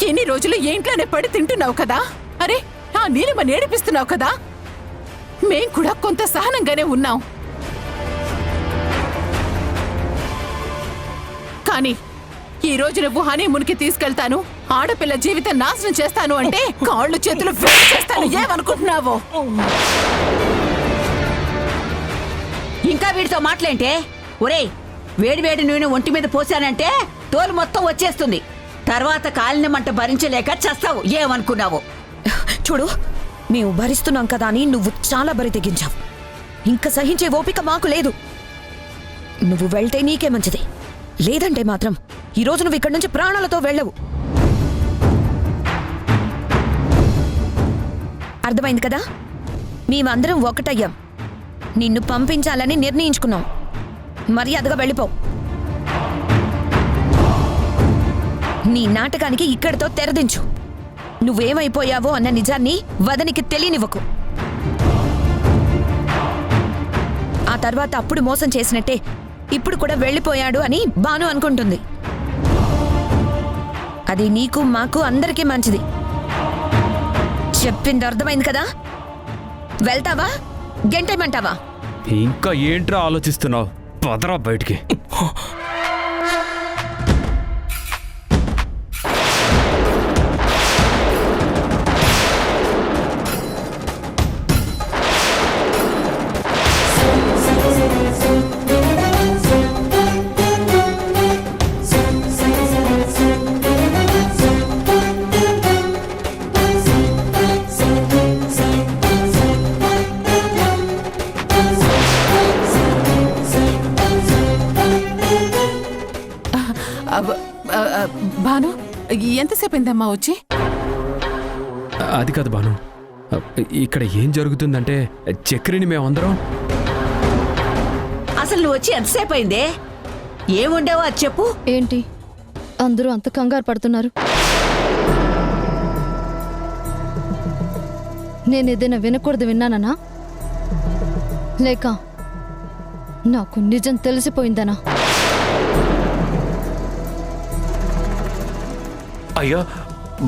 ఎన్ని రోజులు ఏ ఇంట్లోనే పడి తింటున్నావు కదా. అరే ఆ నీలిమ నేడిపిస్తున్నావు కదా. మేం కూడా కొంత సహనంగానే ఉన్నాం. కానీ ఈ రోజు నువ్వు హనీమూన్కి తీసుకెళ్తాను, ఆడపిల్ల జీవితం నాశనం చేస్తాను అంటే కాళ్ళు చేతులు వేడి చేస్తాను. ఏమనుకుంటున్నావు? ఇంకా వీడితో మాటలేంటే? ఒరేయ్, వేడి వేడి నూనె ఒంటి మీద పోసానంటే తోలు మొత్తం వచ్చేస్తుంది. తర్వాత కాలిన మంట భరించలేక చస్తావు. ఏమనుకున్నావు? చూడు, మేము భరిస్తున్నాం కదా అని నువ్వు చాలా బరి తెగించావు. ఇంకా సహించే ఓపిక మాకు లేదు. నువ్వు వెళ్తే నీకే మంచిది. లేదంటే మాత్రం ఈరోజు నువ్వు ఇక్కడి నుంచి ప్రాణాలతో వెళ్ళవు. అర్థమైంది కదా? మేమందరం ఒకటయ్యాం. నిన్ను పంపించాలని నిర్ణయించుకున్నాం. మర్యాదగా వెళ్ళిపో. నీ నాటకానికి ఇక్కడితో తెరదించు. నువ్వేమైపోయావో అన్న నిజాన్ని వదనికి తెలియనివ్వకు. ఆ తర్వాత అప్పుడు మోసం చేసినట్టే ఇప్పుడు కూడా వెళ్ళిపోయాడు అని బాను అనుకుంటుంది. అది నీకు మాకు అందరికీ మంచిది. చెప్పింది అర్థమైంది కదా? వెళ్తావా గంటేమంటావా? ఇంకా ఏంట్రా ఆలోచిస్తున్నావు? పదరా బయటికి. భాను, ఎంతసేపు అయిందమ్మా వచ్చి? అది కాదు బాను, ఇక్కడ ఏం జరుగుతుందంటే చక్రిని మేమందరం. అసలు నువ్వు వచ్చి ఎంతసేపు అయిందే? ఏముండేవో అది చెప్పు. ఏంటి అందరూ అంత కంగారు పడుతున్నారు? నేనేదైనా వినకూడదు విన్నానా, లేక నాకు నిజం తెలిసిపోయిందనా? అయ్యా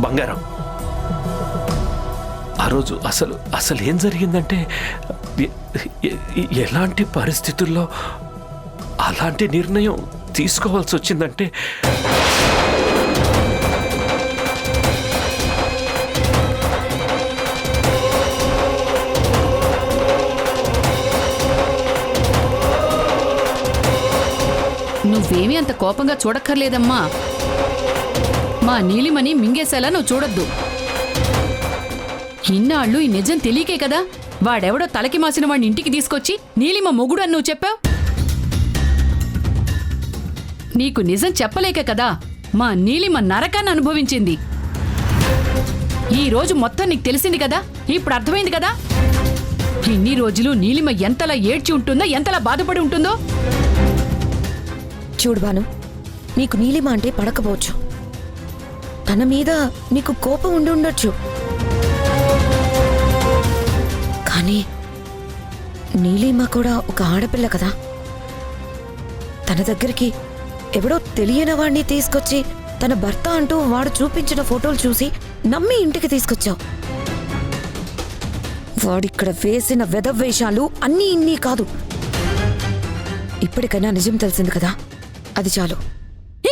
బంగారం, ఆ రోజు అసలు ఏం జరిగిందంటే, ఎలాంటి పరిస్థితుల్లో అలాంటి నిర్ణయం తీసుకోవాల్సి వచ్చిందంటే, నువ్వేమీ అంత కోపంగా చూడక్కర్లేదమ్మా. మా నీలిమని మింగేసేలా నువ్వు చూడొద్దు. ఇన్నాళ్ళు ఈ నిజం తెలియకే కదా వాడెవడో తలకి మాసిన వాడిని ఇంటికి తీసుకొచ్చి నీలిమ మొగుడు అని నువ్వు చెప్పావు. నీకు నిజం చెప్పలేక కదా మా నీలిమ నరకాన్ని అనుభవించింది. ఈ రోజు మొత్తం నీకు తెలిసింది కదా, ఇప్పుడు అర్థమైంది కదా ఇన్ని రోజులు నీలిమ ఎంతలా ఏడ్చి ఉంటుందో, ఎంతలా బాధపడి ఉంటుందో. చూడు బాను, నీకు నీలిమ అంటే పడకపోవచ్చు, తన మీద నీకు కోపం ఉండి ఉండొచ్చు. కానీ నీలిమ కూడా ఒక ఆడపిల్ల కదా. తన దగ్గరికి ఎవడో తెలియని వాడిని తీసుకొచ్చి తన భర్త అంటూ వాడు చూపించిన ఫోటోలు చూసి నమ్మి ఇంటికి తీసుకొచ్చావు. వాడిక్కడ వేసిన వెధవేషాలు అన్నీ ఇన్ని కాదు. ఇప్పటికైనా నిజం తెలిసింది కదా, అది చాలు.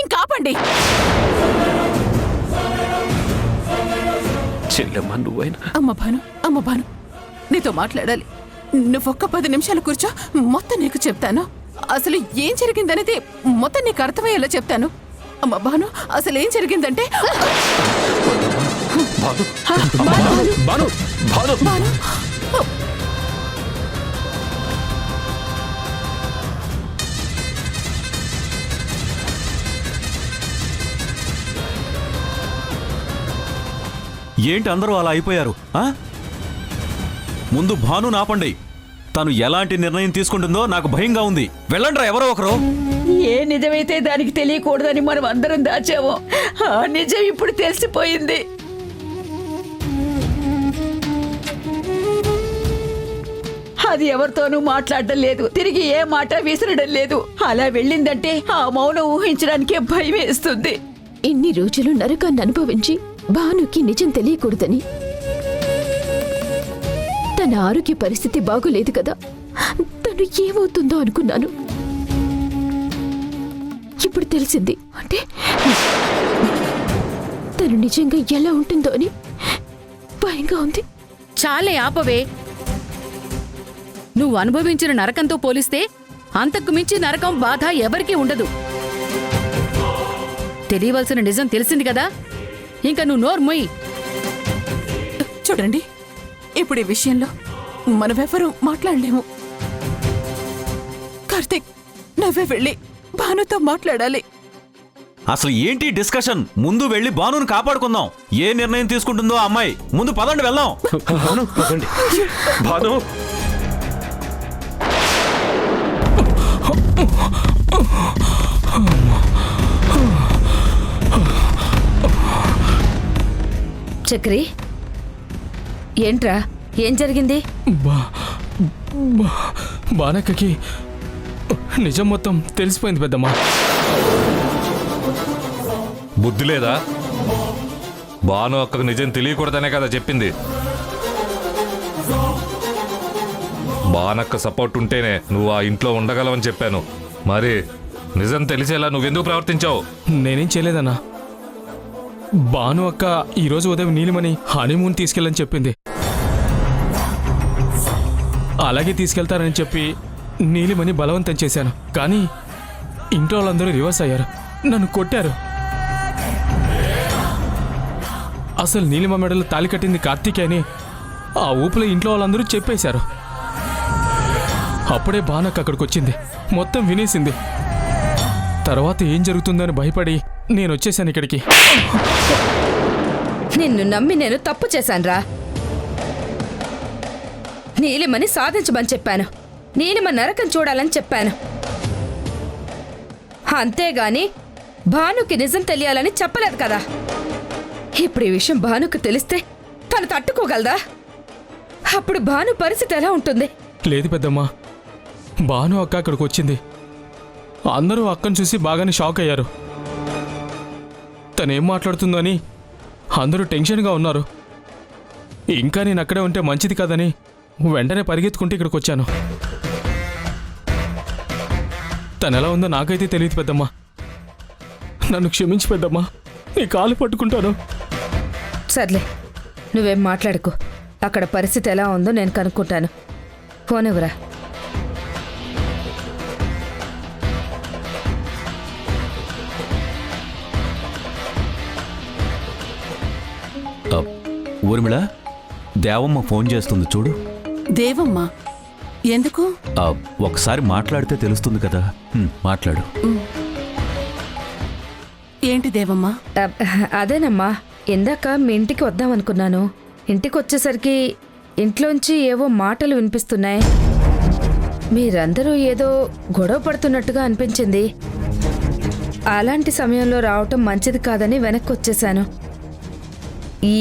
ఇంకాపండి. చెల్లెమ్మ నువ్వైనా. అమ్మ భాను, నీతో మాట్లాడాలి. నువ్వొక్క 10 నిమిషాలు కూర్చో, మొత్తం నీకు చెప్తాను. అసలు ఏం జరిగిందనేది మొత్తం నీకు అర్థమయ్యేలా చెప్తాను. అమ్మ భాను, అసలు ఏం జరిగిందంటే, ఏంటి అందరూ అలా అయిపోయారు? ముందు భాను నాపండి. తను ఎలాంటి నిర్ణయం తీసుకుంటుందో నాకు భయంగా ఉంది. వెళ్ళండ్రా ఎవరో ఒకరు. ఏ నిజమైతే దానికి తెలియకూడదని మనం అందరం దాచాము. ఆ నిజం ఇప్పుడు తెలిసిపోయింది. అది ఎవరితోనూ మాట్లాడడం లేదు, తిరిగి ఏ మాట విసరడం లేదు. అలా వెళ్ళిందంటే ఆ మౌనం ఊహించడానికే భయం వేస్తుంది. ఇన్ని రోజులు నరకాన్ని అనుభవించి భానుకి నిజం తెలియకూడదని, తన ఆరోగ్య పరిస్థితి బాగోలేదు కదా, తను ఏమవుతుందో అనుకున్నాను. ఇప్పుడు తెలిసింది. అంటే తను నిజంగా ఎలా ఉంటుందో అని భయంగా ఉంది. చాలే ఆపవే. నువ్వు అనుభవించిన నరకంతో పోలిస్తే అంతకు మించి నరకం బాధ ఎవరికీ ఉండదు. తెలియవలసిన నిజం తెలిసింది కదా, ఇంకా నువ్వు నోరు మొయ్యి. చూడండి, ఇప్పుడు ఈ విషయంలో మనమెవరూ మాట్లాడలేము. కార్తీక్, నువ్వే వెళ్ళి భానుతో మాట్లాడాలి. అసలు ఏంటి డిస్కషన్? ముందు వెళ్ళి భానుని కాపాడుకుందాం. ఏ నిర్ణయం తీసుకుంటుందో ఆ అమ్మాయి. ముందు పదండి వెళ్దాం. భాను, పదండి. భాను, చక్రి, ఏంట్రా, ఏం జరిగింది? బానక్కకి నిజం మొత్తం తెలిసిపోయింది పెద్దమ్మా. బుద్ధి లేదా? భాను అక్కకు నిజం తెలియకూడదనే కదా చెప్పింది. బానక్క సపోర్ట్ ఉంటేనే నువ్వు ఆ ఇంట్లో ఉండగలవని చెప్పాను. మరి నిజం తెలిసేలా నువ్వెందుకు ప్రవర్తించావు? నేనేం చేయలేదన్నా. భాను అక్క ఈరోజు ఉదయం నీలిమని హనీమూన్ తీసుకెళ్ళని చెప్పింది. అలాగే తీసుకెళ్తారని చెప్పి నీలిమని బలవంతం చేశాను. కానీ ఇంట్లో వాళ్ళందరూ రివర్స్ అయ్యారు, నన్ను కొట్టారు. అసలు నీలిమ మెడలో తాళి కట్టింది కార్తీకే అని ఆ ఊపులో ఇంట్లో వాళ్ళందరూ చెప్పేశారు. అప్పుడే భానక్క అక్కడికి వచ్చింది, మొత్తం వినేసింది. తర్వాత ఏం జరుగుతుందని భయపడి నేను వచ్చేసాను ఇక్కడికి. నిన్ను నమ్మి నేను తప్పు చేశానురా. నీలిమని సాధించమని చెప్పాను, నీలిమ నరకం చూడాలని చెప్పాను. అంతేగాని భానుకి నిజం తెలియాలని చెప్పలేదు కదా. ఇప్పుడు ఈ విషయం భానుకు తెలిస్తే తను తట్టుకోగలదా? అప్పుడు భాను పరిస్థితి ఎలా ఉంటుంది? లేదు పెద్దమ్మా, భాను అక్క అక్కడికి వచ్చింది. అందరూ అక్కను చూసి బాగానే షాక్ అయ్యారు. తనేం మాట్లాడుతుందో అని అందరూ టెన్షన్గా ఉన్నారు. ఇంకా నేను అక్కడే ఉంటే మంచిది కాదని వెంటనే పరిగెత్తుకుంటే ఇక్కడికి వచ్చాను. తను ఎలా ఉందో నాకైతే తెలియదు పెద్దమ్మా. నన్ను క్షమించి పెద్దమ్మా, నీ కాలు పట్టుకుంటాను. సర్లే, నువ్వేం మాట్లాడుకో. అక్కడ పరిస్థితి ఎలా ఉందో నేను కనుక్కుంటాను. ఫోన్ ఇవ్వరా. ఊర్మిళ, దేవమ్మ ఫోన్ చేస్తుంది చూడు. దేవమ్మా, ఎందుకు? ఒకసారి మాట్లాడితే తెలుస్తుంది కదా. మాట్లాడు. ఏంటి దేవమ్మా? అదేనమ్మా, ఇందాక మీ ఇంటికి వద్దామనుకున్నాను. ఇంటికి వచ్చేసరికి ఇంట్లోంచి ఏవో మాటలు వినిపిస్తున్నాయి. మీరందరూ ఏదో గొడవ పడుతున్నట్టుగా అనిపించింది. అలాంటి సమయంలో రావటం మంచిది కాదని వెనక్కి వచ్చేశాను.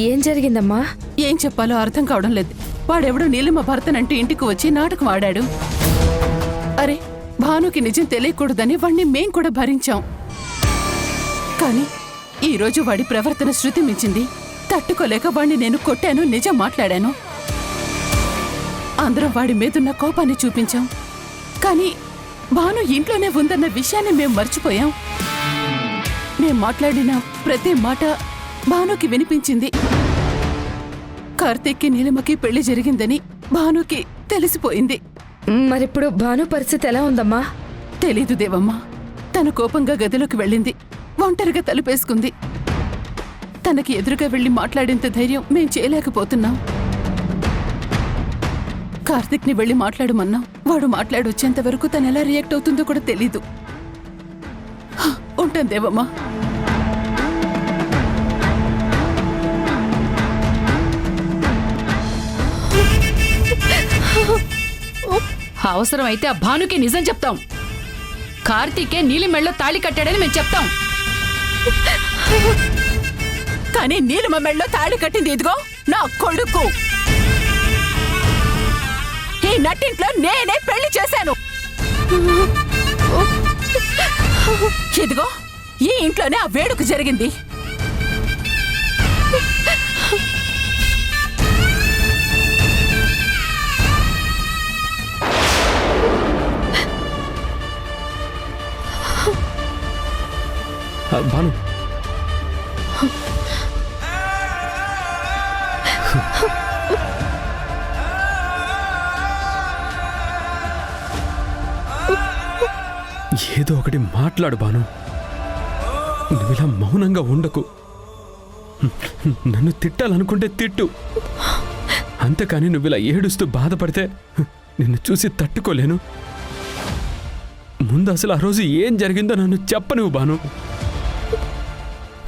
ఏం జరిగిందమ్మా? ఏం చెప్పాలో అర్థం కావడం లేదు. వాడెవడో నీలిమ భర్తనంటే ఇంటికి వచ్చి నాటకం ఆడాడు. అరే, భానుకి నిజం తెలియకూడదని వాణ్ణి మేం కూడా భరించాం. కానీ ఈరోజు వాడి ప్రవర్తన శృతి మించింది. తట్టుకోలేక వాణ్ణి నేను కొట్టాను, నిజం మాట్లాడాను. అందరం వాడి మీదున్న కోపాన్ని చూపించాం. కానీ భాను ఇంట్లోనే ఉందన్న విషయాన్ని మేం మర్చిపోయాం. మేం మాట్లాడిన ప్రతి మాట భానుకి వినిపించింది. కార్తీక్కి నీలిమకి పెళ్లి జరిగిందని భానుకి తెలిసిపోయింది. మరిప్పుడు భాను పరిస్థితి ఎలా ఉందమ్మా? తెలీదు దేవమ్మా. తను కోపంగా గదిలోకి వెళ్ళింది, ఒంటరిగా తలుపేసుకుంది. తనకి ఎదురుగా వెళ్ళి మాట్లాడేంత ధైర్యం మేం చేయలేకపోతున్నాం. కార్తీక్ని వెళ్ళి మాట్లాడమన్నాం. వాడు మాట్లాడొచ్చేంత వరకు తను ఎలా రియాక్ట్ అవుతుందో కూడా తెలీదు. ఉంటాను దేవమ్మా. అవసరమైతే ఆ భానుకి నిజం చెప్తాం. కార్తీకే నీలి మెళ్ళో తాళి కట్టాడని మేము చెప్తాం. కానీ నీలిమ మెళ్ళో తాళి కట్టింది ఇదిగో నా కొడుకు. ఈ నట్టింట్లో నేనే పెళ్లి చేశాను. ఇదిగో ఈ ఇంట్లోనే ఆ వేడుక జరిగింది. భాను, ఏదో ఒకటి మాట్లాడు భాను. నువ్విలా మౌనంగా ఉండకు. నన్ను తిట్టాలనుకుంటే తిట్టు, అంతేకాని నువ్విలా ఏడుస్తూ బాధపడితే నిన్ను చూసి తట్టుకోలేను. ముందు అసలు ఆ రోజు ఏం జరిగిందో నన్ను చెప్పనివ్వు భాను.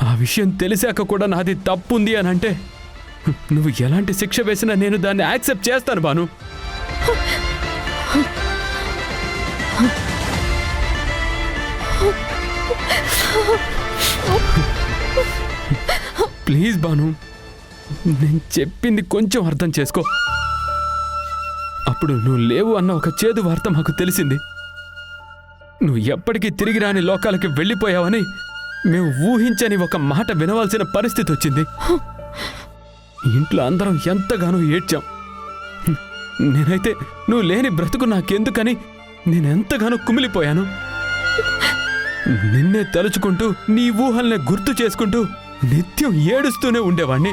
ఆ విషయం తెలిసాక కూడా నాది తప్పుంది అని అంటే నువ్వు ఎలాంటి శిక్ష వేసినా నేను దాన్ని యాక్సెప్ట్ చేస్తాను భాను. ప్లీజ్ భాను, నేను చెప్పింది కొంచెం అర్థం చేసుకో. అప్పుడు నువ్వు లేవు అన్న ఒక చేదు వార్త మాకు తెలిసింది. నువ్వు ఎప్పటికీ తిరిగి రాని లోకాలకి వెళ్ళిపోయావని మేము ఊహించని ఒక మాట వినవలసిన పరిస్థితి వచ్చింది. ఇంట్లో అందరం ఎంతగానో ఏడ్చాం. నేనైతే నువ్వు లేని బ్రతుకు నాకెందుకని నేనెంతగానో కుమిలిపోయాను. నిన్నే తలుచుకుంటూ నీ ఊహల్ని గుర్తు చేసుకుంటూ నిత్యం ఏడుస్తూనే ఉండేవాణ్ణి.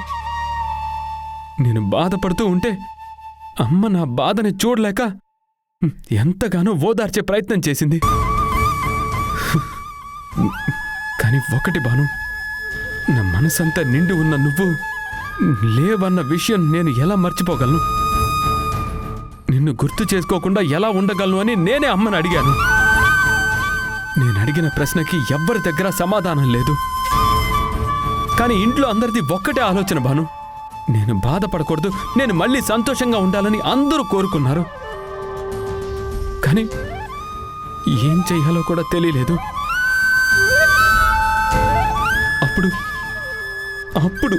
నేను బాధపడుతూ ఉంటే అమ్మ నా బాధని చూడలేక ఎంతగానో ఓదార్చే ప్రయత్నం చేసింది. కానీ ఒకటి భాను, నా మనసంతా నిండి ఉన్న నువ్వు లేవన్న విషయం నేను ఎలా మర్చిపోగలను? నిన్ను గుర్తు చేసుకోకుండా ఎలా ఉండగలను అని నేనే అమ్మని అడిగాను. నేను అడిగిన ప్రశ్నకి ఎవ్వరి దగ్గర సమాధానం లేదు. కానీ ఇంట్లో అందరిది ఒక్కటే ఆలోచన భాను, నేను బాధపడకూడదు, నేను మళ్ళీ సంతోషంగా ఉండాలని అందరూ కోరుకున్నారు. కానీ ఏం చెయ్యాలో కూడా తెలియలేదు. అప్పుడు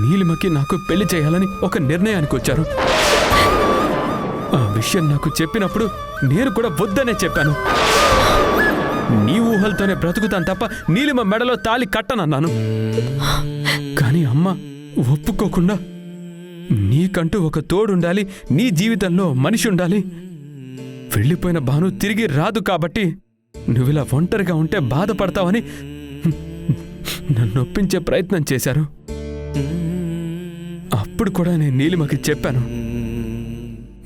నీలిమకి నాకు పెళ్లి చేయాలని ఒక నిర్ణయానికి వచ్చారు. ఆ విషయం నాకు చెప్పినప్పుడు నేను కూడా వద్దనే చెప్పాను. నీ ఊహలతోనే బ్రతుకుతాను తప్ప నీలిమ మెడలో తాళి కట్టనన్నాను. కానీ అమ్మ ఒప్పుకోకుండా నీకంటూ ఒక తోడుండాలి, నీ జీవితంలో మనిషి ఉండాలి, వెళ్ళిపోయిన భాను తిరిగి రాదు కాబట్టి నువ్విలా ఒంటరిగా ఉంటే బాధపడతావని నన్ను ఒప్పించే ప్రయత్నం చేశారు. అప్పుడు కూడా నేను నీలిమకి చెప్పాను,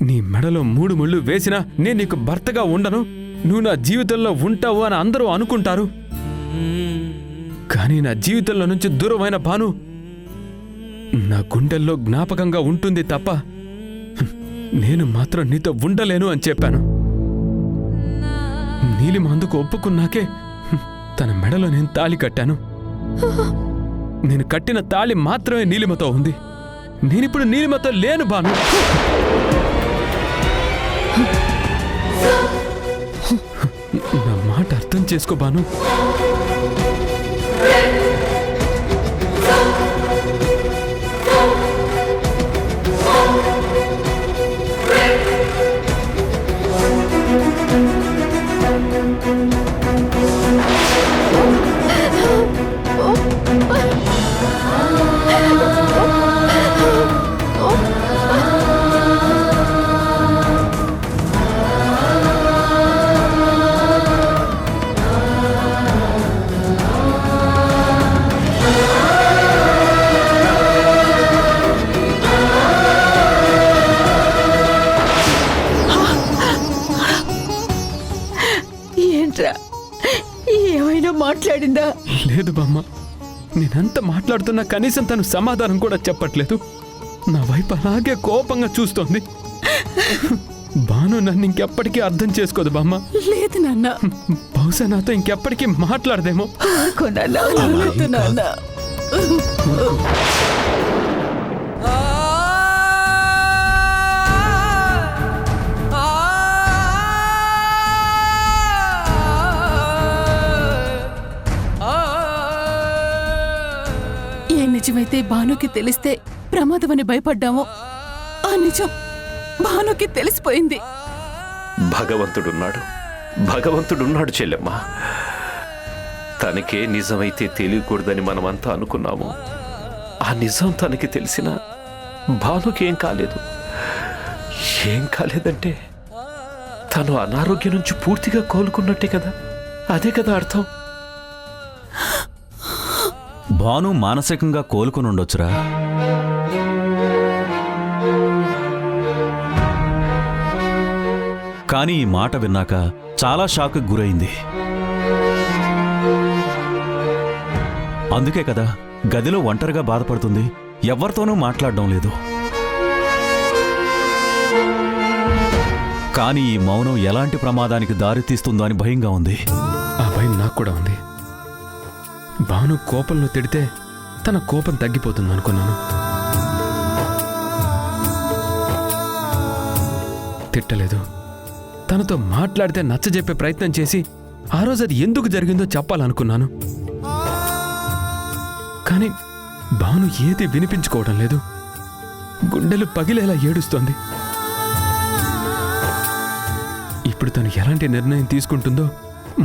నీ మెడలో 3 ముళ్ళు వేసినా నేను నీకు భర్తగా ఉండను, నువ్వు నా జీవితంలో ఉంటావు అని అందరూ అనుకుంటారు. కానీ నా జీవితంలో నుంచి దూరమైన భాను నా గుండెల్లో జ్ఞాపకంగా ఉంటుంది తప్ప నేను మాత్రం నీతో ఉండలేను అని చెప్పాను. నీలిమ అందుకు ఒప్పుకున్నాకే తన మెడలో నేను తాళి కట్టాను. నేను కట్టిన తాళి మాత్రమే నీలిమతో ఉంది. నేనిప్పుడు నీలిమతో లేను భాను. నా మాట అర్థం చేసుకో భాను. ఏంట్రా, ఏమైనా మాట్లాడిందా? లేదు బామ్మ, నేనంత మాట్లాడుతున్నా కనీసం తను సమాధానం కూడా చెప్పట్లేదు. నా వైపు అలాగే కోపంగా చూస్తోంది. బాను నన్ను ఇంకెప్పటికీ అర్థం చేసుకోదు బామ్మ. లేదు నాన్న, బహుశా నాతో ఇంకెప్పటికీ మాట్లాడదేమో. ఏ నిజమైతే బానుకి తెలిస్తే ప్రమాదమని భయపడ్డామో ఆ నిజం భానుకి తెలిసిపోయింది. భగవంతుడున్నాడు చెల్లెమ్మ. తనకే నిజమైతే తెలియకూడదని మనమంతా అనుకున్నాము. ఆ నిజం తనకి తెలిసిన భానుకేం కాలేదు. ఏం కాలేదంటే తను అనారోగ్యం నుంచి పూర్తిగా కోలుకున్నట్టే కదా. అదే కదా అర్థం. భాను మానసికంగా కోలుకుని ఉండొచ్చురా. కానీ ఈ మాట విన్నాక చాలా షాక్కి గురైంది. అందుకే కదా గదిలో ఒంటరిగా బాధపడుతుంది, ఎవరితోనూ మాట్లాడడం లేదు. కానీ ఈ మౌనం ఎలాంటి ప్రమాదానికి దారితీస్తుందో అని భయంగా ఉంది. ఆ భయం నాకు కూడా ఉంది. భాను కోపంలో తిడితే తన కోపం తగ్గిపోతుంది అనుకున్నాను. తిట్టలేదు. తనతో మాట్లాడితే నచ్చజెప్పే ప్రయత్నం చేసి ఆ రోజు అది ఎందుకు జరిగిందో చెప్పాలనుకున్నాను. కానీ భాను ఏది వినిపించుకోవడం లేదు. గుండెలు పగిలేలా ఏడుస్తోంది. ఇప్పుడు తను ఎలాంటి నిర్ణయం తీసుకుంటుందో,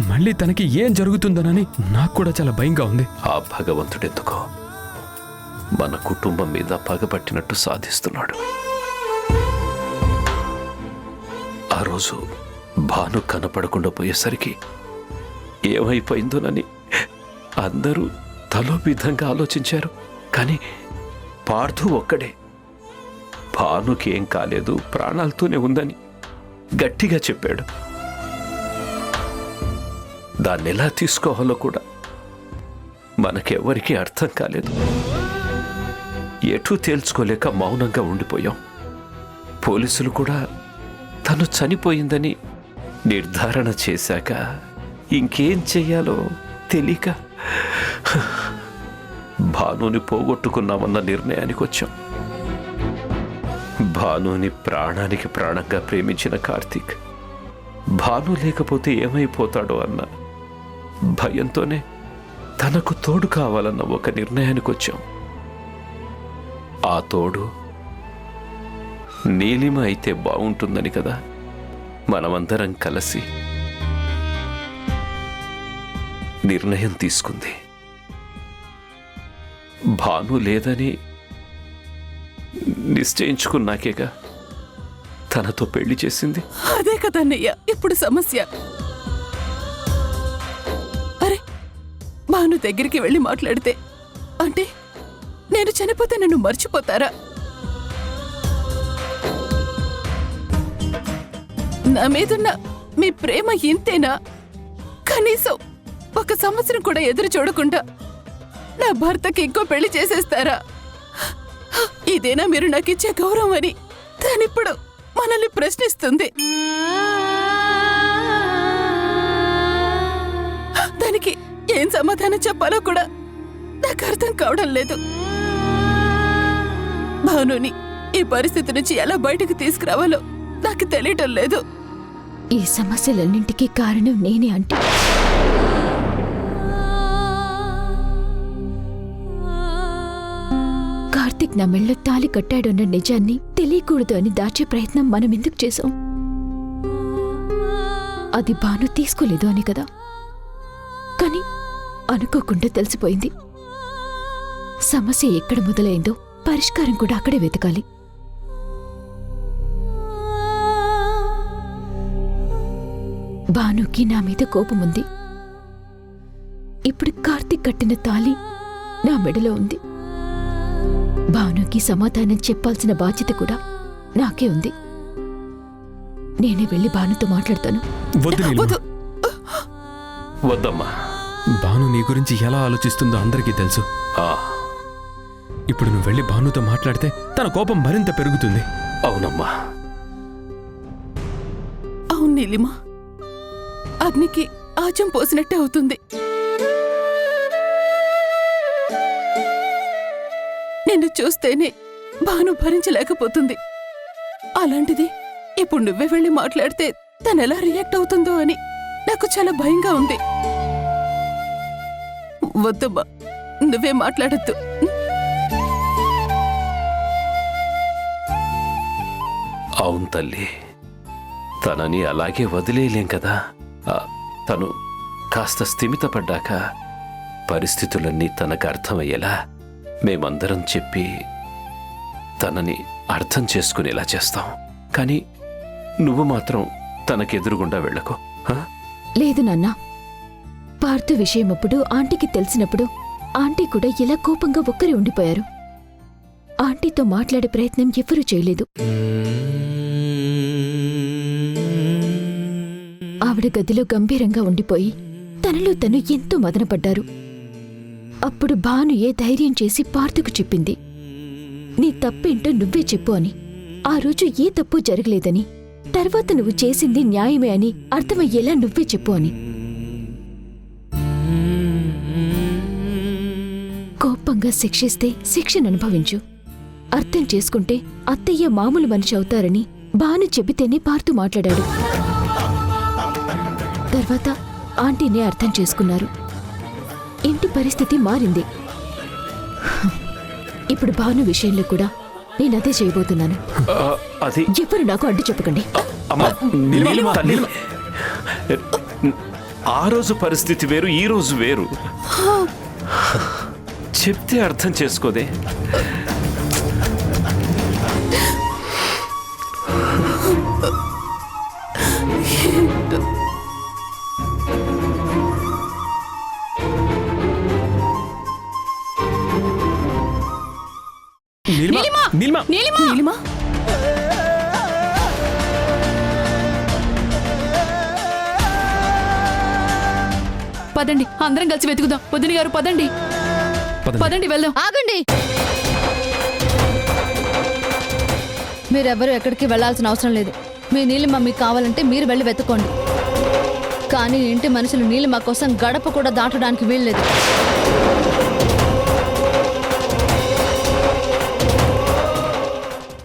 మళ్ళీ తనకి ఏం జరుగుతుందోనని నాకు కూడా చాలా భయంగా ఉంది. ఆ భగవంతుడెందుకో మన కుటుంబం మీద పగపట్టినట్టు సాధిస్తున్నాడు. ఆ రోజు భాను కనపడకుండా పోయేసరికి ఏమైపోయిందోనని అందరూ తలో విధంగా ఆలోచించారు. కానీ పార్థు ఒక్కడే భానుకేం కాలేదు, ప్రాణాలతోనే ఉందని గట్టిగా చెప్పాడు. దాన్ని ఎలా తీసుకోవాలో కూడా మనకెవరికీ అర్థం కాలేదు. ఎటూ తేల్చుకోలేక మౌనంగా ఉండిపోయాం. పోలీసులు కూడా తను చనిపోయిందని నిర్ధారణ చేశాక ఇంకేం చెయ్యాలో తెలియక భానుని పోగొట్టుకున్నామన్న నిర్ణయానికి వచ్చాం. భానుని ప్రాణానికి ప్రాణంగా ప్రేమించిన కార్తీక్ భాను లేకపోతే ఏమైపోతాడో అన్న భయంతోనే తనకు తోడు కావాలన్న ఒక నిర్ణయానికి వచ్చాం. ఆ తోడు నీలిమ అయితే బాగుంటుందని కదా మనమందరం కలిసి నిర్ణయం తీసుకుంది. భాను లేదని నిశ్చయించుకున్నాకేగా తనతో పెళ్లి చేసింది. అదే కదన్నయ్య ఇప్పుడు సమస్య. అరే, భాను దగ్గరికి వెళ్ళి మాట్లాడితే అంటే నేను చనిపోతే నన్ను మర్చిపోతారా? నా మీదున్న మీ ప్రేమ ఇంతేనా? కనీసం ఒక సంవత్సరం కూడా ఎదురు చూడకుండా నా భర్తకి ఇంకో పెళ్లి చేసేస్తారా? ఇదేనా మీరు నాకు ఇచ్చే గౌరవం అని దానిప్పుడు మనల్ని ప్రశ్నిస్తుంది. దానికి ఏం సమాధానం చెప్పాలో కూడా నాకు అర్థం కావడం లేదు. భానుని ఈ పరిస్థితి నుంచి ఎలా బయటకు తీసుకురావాలో నాకు తెలియటం లేదు. ఈ సమస్యలన్నింటికీ కారణం నేనే అంటే కార్తీక్ నా మెళ్ళ తాలి కట్టాడన్న నిజాన్ని తెలియకూడదు అని దాచే ప్రయత్నం మనం ఎందుకు చేశాం? అది భాను తీసుకోలేదు అని కదా. కానీ అనుకోకుండా తెలిసిపోయింది. సమస్య ఎక్కడ మొదలైందో పరిష్కారం కూడా అక్కడే వెతకాలి. భానుకి నా మీద కోపముంది. ఇప్పుడు కార్తీక్ కట్టిన తాళి నా మెడలో ఉంది. భానుకి సమాధానం చెప్పాల్సిన బాధ్యత కూడా నాకే ఉంది. నేనే వెళ్ళి భానుతో మాట్లాడతాను. వద్దమ్మా. భాను నీ గురించి ఎలా ఆలోచిస్తుందో అందరికీ తెలుసు. ఇప్పుడు నువ్వు వెళ్ళి భానుతో మాట్లాడితే తన కోపం మరింత పెరుగుతుంది. అవునమ్మా. అవును నీలిమా, అగ్నికి ఆచం పోసినట్టే అవుతుంది. నిన్ను చూస్తేనే భాను భరించలేకపోతుంది. అలాంటిది ఇప్పుడు నువ్వే వెళ్ళి మాట్లాడితే తను ఎలా రియాక్ట్ అవుతుందో అని నాకు చాలా భయంగా ఉంది. వద్దమ్మా, నువ్వే మాట్లాడద్దు. అవును తల్లి, తనని అలాగే వదిలేయలేం కదా. తను కాస్త స్థిమితపడ్డాక పరిస్థితులన్నీ తనకు అర్థమయ్యేలా మేమందరం చెప్పి తనని అర్థం చేసుకునేలా చేస్తాం. కానీ నువ్వు మాత్రం తనకెదురుగుండా వెళ్ళకు. లేదు నాన్న, పార్థు విషయమప్పుడు ఆంటీకి తెలిసినప్పుడు ఆంటీ కూడా ఇలా కోపంగా ఒక్కరే ఉండిపోయారు. ఆంటీతో మాట్లాడే ప్రయత్నం ఎవ్వరూ చేయలేదు. ఆవిడ గదిలో గంభీరంగా ఉండిపోయి తనలో తను ఎంతో మదనపడ్డారు. అప్పుడు భాను ఏ ధైర్యం చేసి పార్థుకు చెప్పింది, నీ తప్పేంటో నువ్వే చెప్పు అని. ఆ రోజు ఏ తప్పు జరగలేదని, తర్వాత నువ్వు చేసింది న్యాయమే అని అర్థమయ్యేలా నువ్వే చెప్పు అని. కోపంగా శిక్షిస్తే శిక్షను అనుభవించు, అర్థం చేసుకుంటే అత్తయ్య మామూలు మనిషి అవుతారని భాను చెబితేనే పార్థు మాట్లాడాడు. తర్వాత ఆంటీనే అర్థం చేసుకున్నారు. ఇంటి పరిస్థితి మారింది. ఇప్పుడు భాను విషయంలో కూడా నేనదే చేయబోతున్నాను. అది ఎవరు నాకు అడ్డు చెప్పకండి. తల్లి, ఆ రోజు పరిస్థితి వేరు, ఈ రోజు వేరు. చెప్తే అర్థం చేసుకోదే. నీలిమా, పదండి, అందరం కలిసి వెతుకుదాం. వదిన గారు పదండి, పదండి వెళ్దాం. ఆగండి, మీరెవ్వరూ ఎక్కడికి వెళ్లాల్సిన అవసరం లేదు. మీ నీలిమ మీకు కావాలంటే మీరు వెళ్ళి వెతుక్కోండి. కానీ ఇంటి మనుషులు నీలిమ కోసం గడప కూడా దాటడానికి వీల్లేదు.